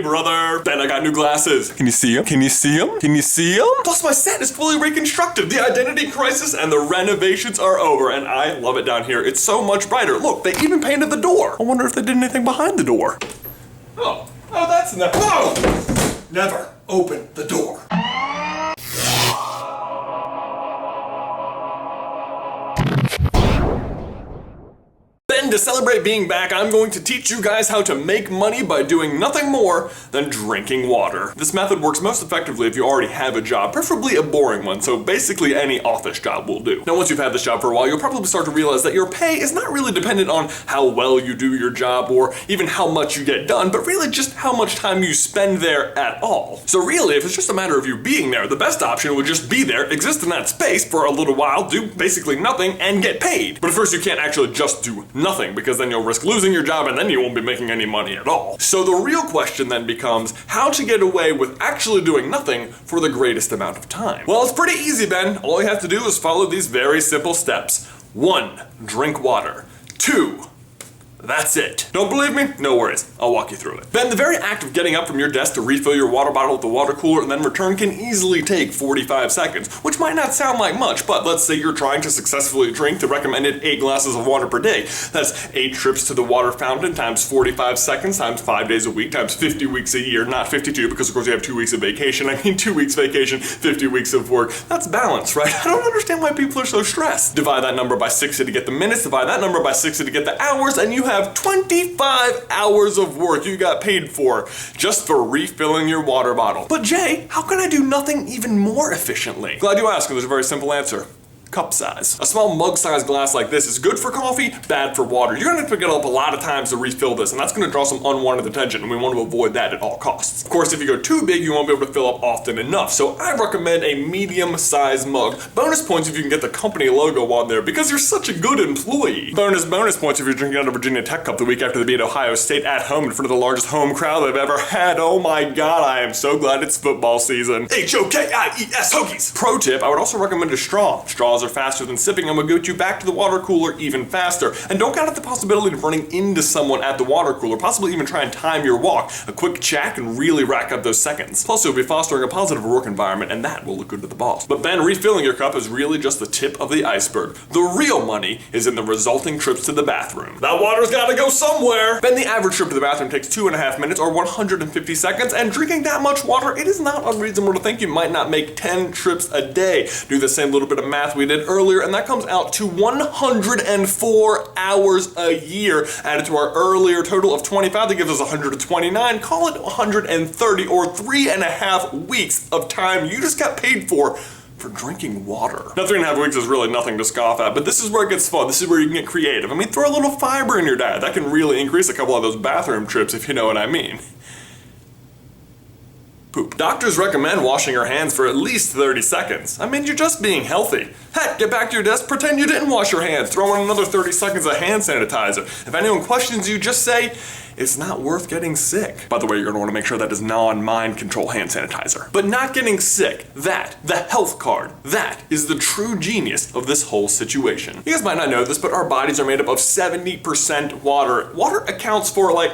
brother. Ben, I got new glasses. Can you see them? Can you see them? Can you see them? Plus, my set is fully reconstructed. The identity crisis and the renovations are over, and I love it down here. It's so much brighter. Look, they even painted the door. I wonder if they did anything behind the door. Oh, that's enough. Whoa! Never open the door. To celebrate being back, I'm going to teach you guys how to make money by doing nothing more than drinking water. This method works most effectively if you already have a job, preferably a boring one, so basically any office job will do. Now once you've had this job for a while, you'll probably start to realize that your pay is not really dependent on how well you do your job or even how much you get done, but really just how much time you spend there at all. So really, if it's just a matter of you being there, the best option would just be there, exist in that space for a little while, do basically nothing, and get paid. But at first you can't actually just do nothing, because then you'll risk losing your job and then you won't be making any money at all. So the real question then becomes how to get away with actually doing nothing for the greatest amount of time. Well, it's pretty easy, Ben. All you have to do is follow these very simple steps. 1, drink water. 2, that's it. Don't believe me? No worries. I'll walk you through it. Then the very act of getting up from your desk to refill your water bottle at the water cooler and then return can easily take 45 seconds, which might not sound like much, but let's say you're trying to successfully drink the recommended 8 glasses of water per day. That's 8 trips to the water fountain times 45 seconds times 5 days a week times 50 weeks a year, not 52 because of course you have 2 weeks of vacation. I mean 2 weeks vacation, 50 weeks of work. That's balance, right? I don't understand why people are so stressed. Divide that number by 60 to get the minutes, divide that number by 60 to get the hours, and you have 25 hours of work you got paid for just for refilling your water bottle. But Jay, how can I do nothing even more efficiently? Glad you asked, because there's a very simple answer. Cup size. A small mug-sized glass like this is good for coffee, bad for water. You're gonna have to get up a lot of times to refill this, and that's gonna draw some unwanted attention, and we want to avoid that at all costs. Of course, if you go too big, you won't be able to fill up often enough, so I recommend a medium-sized mug. Bonus points if you can get the company logo on there, because you're such a good employee. Bonus points if you're drinking out of Virginia Tech Cup the week after they beat Ohio State at home in front of the largest home crowd they've ever had. Oh my god, I am so glad it's football season. H-O-K-I-E-S, Hokies! Pro tip, I would also recommend a straw. Straws are faster than sipping and will get you back to the water cooler even faster. And don't count out the possibility of running into someone at the water cooler, possibly even try and time your walk. A quick chat can really rack up those seconds. Plus, you'll be fostering a positive work environment, and that will look good to the boss. But Ben, refilling your cup is really just the tip of the iceberg. The real money is in the resulting trips to the bathroom. That water's gotta go somewhere! Ben, the average trip to the bathroom takes 2.5 minutes or 150 seconds, and drinking that much water, it is not unreasonable to think you might not make 10 trips a day. Do the same little bit of math we did earlier, and that comes out to 104 hours a year. Added to our earlier total of 25, that gives us 129. Call it 130 or 3.5 weeks of time you just got paid for drinking water. Now 3.5 weeks is really nothing to scoff at, but this is where it gets fun. This is where you can get creative. I mean, throw a little fiber in your diet. That can really increase a couple of those bathroom trips, if you know what I mean. Poop. Doctors recommend washing your hands for at least 30 seconds. I mean, you're just being healthy. Heck, get back to your desk, pretend you didn't wash your hands, throw in another 30 seconds of hand sanitizer. If anyone questions you, just say, it's not worth getting sick. By the way, you're gonna wanna make sure that is non-mind control hand sanitizer. But not getting sick, that, the health card, that is the true genius of this whole situation. You guys might not know this, but our bodies are made up of 70% water. Water accounts for like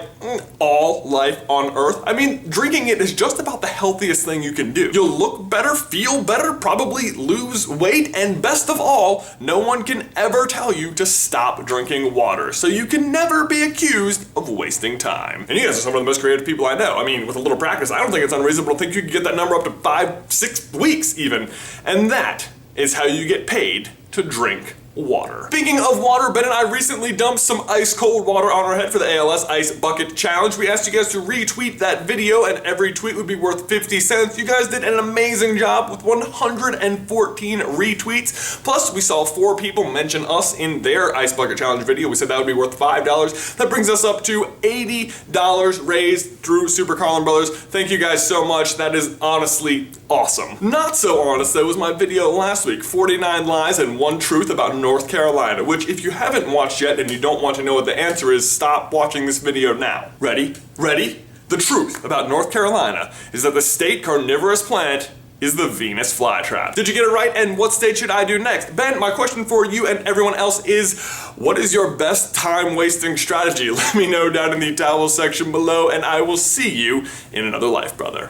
all life on Earth. I mean, drinking it is just about the healthiest thing you can do. You'll look better, feel better, probably lose weight, and best of all, no one can ever tell you to stop drinking water. So you can never be accused of wasting time. And you guys are some of the most creative people I know. I mean, with a little practice, I don't think it's unreasonable to think you could get that number up to 5-6 weeks even. And that is how you get paid to drink water. Speaking of water, Ben and I recently dumped some ice cold water on our head for the ALS Ice Bucket Challenge. We asked you guys to retweet that video, and every tweet would be worth 50 cents. You guys did an amazing job with 114 retweets. Plus, we saw 4 people mention us in their Ice Bucket Challenge video. We said that would be worth $5. That brings us up to $80 raised through SuperCarlinBrothers. Thank you guys so much. That is honestly awesome. Not so honest, though, was my video last week, 49 lies and 1 truth about North Carolina, which if you haven't watched yet and you don't want to know what the answer is, stop watching this video now. Ready? Ready? The truth about North Carolina is that the state carnivorous plant is the Venus flytrap. Did you get it right? And what state should I do next? Ben, my question for you and everyone else is, what is your best time wasting strategy? Let me know down in the towel section below, and I will see you in another life, brother.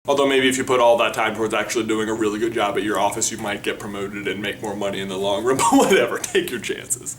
Although maybe if you put all that time towards actually doing a really good job at your office, you might get promoted and make more money in the long run, but whatever, take your chances.